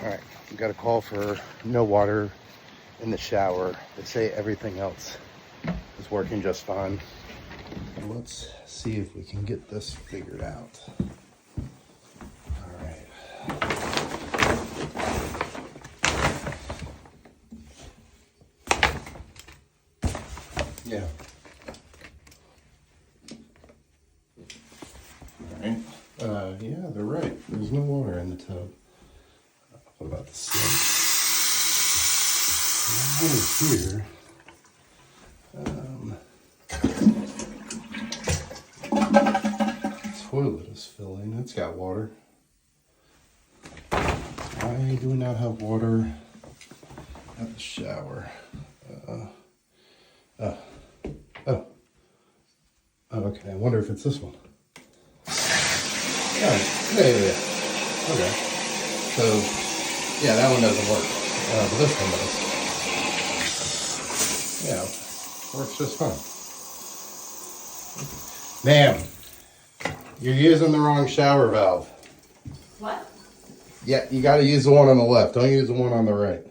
All right, we got a call for no water in the shower. They say everything else is working just fine. Let's see if we can get this figured out. All right. Yeah. All right. Yeah, they're right. There's no water in the tub. What about the sink? Water here. Toilet is filling. It's got water. Why do we not have water at the shower? Oh, okay. I wonder if it's this one. Yeah. Okay. So, yeah, that one doesn't work. But this one does. Yeah, works just fine. Ma'am, you're using the wrong shower valve. What? Yeah, you got to use the one on the left. Don't use the one on the right.